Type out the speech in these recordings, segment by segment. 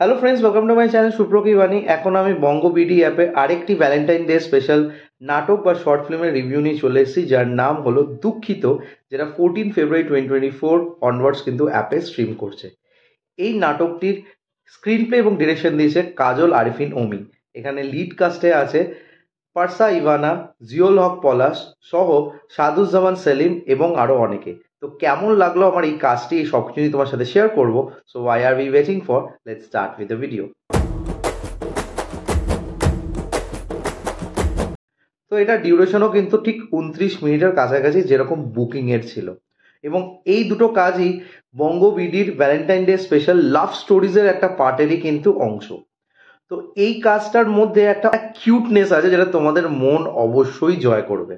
Hello friends, welcome to my channel সুপ্র কি বাণী। এখন আমি বঙ্গ বিডি অ্যাপে আরেকটি ভ্যালেন্টাইন ডে স্পেশাল নাটক বা শর্ট ফিল্মের রিভিউ নিয়ে চলে এসেছি, যার নাম হলো দুঃখিত, যেটা 14 ফেব্রুয়ারি 2024 অনওয়ার্ডস কিন্তু অ্যাপে স্ট্রিম করছে। এই নাটকটির স্ক্রিন প্লে এবং ডিরেকশন দিয়েছে কাজল আরিফিন ওমি। এখানে লিড কাস্টে আছে পারসা ইভানা, জিওল হক পলাশ সহ সাদুজ্জামান সেলিম এবং আরো অনেকে। তো কেমন লাগলো আমার এই কাজটি, এই সব কিছু তোমার সাথে শেয়ার করবো। So why are we waiting for, let's start with the video. তো এটা ডিউরেশনও কিন্তু ঠিক 29 মিনিটের কাছাকাছি, যেরকম বুকিং এর ছিল। এবং এই দুটো কাজই বঙ্গ বিডির ভ্যালেন্টাইন ডে স্পেশাল লাভ স্টোরিজের একটা পার্টেরই কিন্তু অংশ। তো এই কাজটার মধ্যে একটা কিউটনেস আছে যেটা তোমাদের মন অবশ্যই জয় করবে।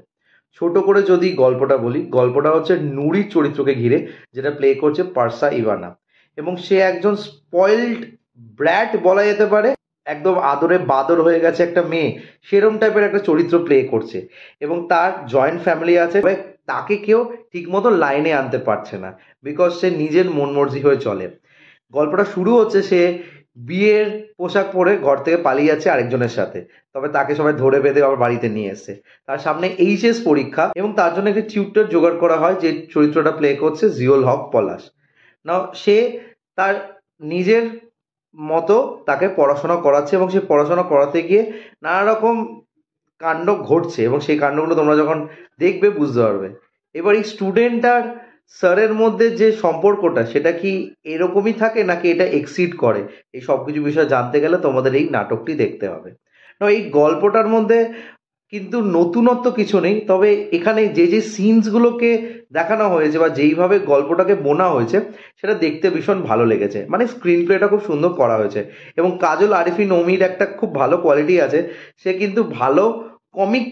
ছোট করে যদি গল্পটা বলি, গল্পটা হচ্ছে নুরির চরিত্রকে ঘিরে, যেটা প্লে করছে পারসা ইভানা। এবং সে একজন স্পয়েলড ব্র্যাট বলা যেতে পারে, একদম আদরে বাদর হয়ে গেছে একটা মেয়ে, সেরম টাইপের একটা চরিত্র প্লে করছে। এবং তার জয়েন্ট ফ্যামিলি আছে, তাকে কেউ ঠিকমতো লাইনে আনতে পারছে না, বিকজ সে নিজের মন মর্জি হয়ে চলে। গল্পটা শুরু হচ্ছে সে বিয়ের পোশাক পরে ঘর থেকে পালিয়ে যাচ্ছে আরেকজনের সাথে, তবে তাকে সবাই ধরে বেঁধে আবার বাড়িতে নিয়ে এসছে। তার সামনে এইচএস পরীক্ষা এবং তার জন্য একটি টিউটর জোগাড় করা হয়, যে চরিত্রটা প্লে করছে জিওল হক পলাশ। না, সে তার নিজের মতো তাকে পড়াশোনা করাচ্ছে এবং সে পড়াশোনা করাতে গিয়ে নানা রকম কাণ্ড ঘটছে, এবং সেই কাণ্ডগুলো তোমরা যখন দেখবে বুঝতে পারবে। এবার এই স্টুডেন্ট আর স্যারের মধ্যে যে সম্পর্কটা, সেটা কি এরকমই থাকে নাকি এটা এক্সিড করে, এই সব কিছু বিষয় জানতে গেলে তোমাদের এই নাটকটি দেখতে হবে। না, এই গল্পটার মধ্যে কিন্তু নতুনত্ব কিছু নেই, তবে এখানে যে যে সিনসগুলোকে দেখানো হয়েছে বা যেইভাবে গল্পটাকে বোনা হয়েছে, সেটা দেখতে ভীষণ ভালো লেগেছে। মানে স্ক্রিন প্লেটা খুব সুন্দর করা হয়েছে। এবং কাজল আরিফিন ওমির একটা খুব ভালো কোয়ালিটি আছে, সে কিন্তু ভালো কমিক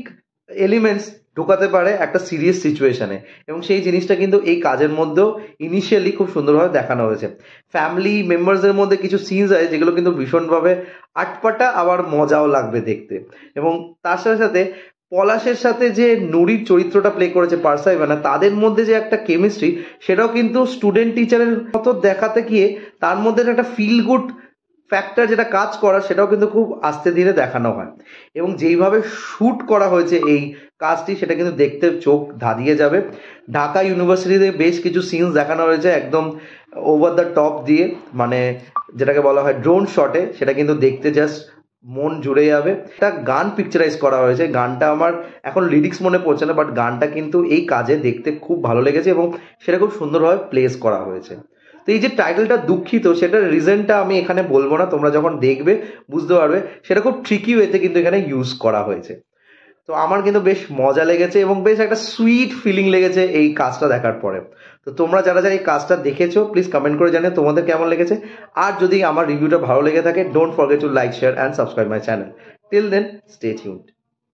এলিমেন্টস ঢোকাতে পারে একটা সিরিয়াস সিচুয়েশনে, এবং সেই জিনিসটা কিন্তু এই কাজের মধ্যেও ইনিশিয়ালি খুব সুন্দরভাবে দেখানো হয়েছে। ফ্যামিলি মেম্বার্সের মধ্যে কিছু সিনস আছে যেগুলো কিন্তু ভীষণভাবে আটপাটা, আবার মজাও লাগবে দেখতে। এবং তার সাথে সাথে পলাশের সাথে যে নুরির চরিত্রটা প্লে করেছে পারসা ইভানা, তাদের মধ্যে যে একটা কেমিস্ট্রি, সেটাও কিন্তু স্টুডেন্ট টিচারের মতো দেখাতে গিয়ে তার মধ্যে একটা ফিল গুড ফ্যাক্টর যেটা কাজ করার, সেটাও কিন্তু খুব আস্তে ধীরে দেখানো হয়। এবং যেইভাবে শ্যুট করা হয়েছে এই কাজটি, সেটা কিন্তু দেখতে চোখ ধাঁধিয়ে যাবে। ঢাকা ইউনিভার্সিটিতে বেশ কিছু সিনস দেখানো হয়েছে একদম ওভার দ্য টপ দিয়ে, মানে যেটাকে বলা হয় ড্রোন শটে, সেটা কিন্তু দেখতে জাস্ট মন জুড়ে যাবে। একটা গান পিকচারাইজ করা হয়েছে, গানটা আমার এখন লিরিক্স মনে পড়ছে না, বাট গানটা কিন্তু এই কাজে দেখতে খুব ভালো লেগেছে এবং সেটা খুব সুন্দরভাবে প্লেস করা হয়েছে। তো এই যে টাইটেলটা দুঃখিত, সেটার রিজনটা আমি এখানে বলবো না, তোমরা যখন দেখবে বুঝতে পারবে। সেটা খুব ট্রিকি ওয়েতে কিন্তু এখানে ইউজ করা হয়েছে। তো আমার কিন্তু বেশ মজা লেগেছে এবং বেশ একটা সুইট ফিলিং লেগেছে এই কাজটা দেখার পরে। তো তোমরা যারা যারা এই কাজটা দেখেছো, প্লিজ কমেন্ট করে জানিও তোমাদের কেমন লেগেছে। আর যদি আমার রিভিউটা ভালো লেগে থাকে, don't forget to like, share and subscribe my channel. Till then, stay tuned.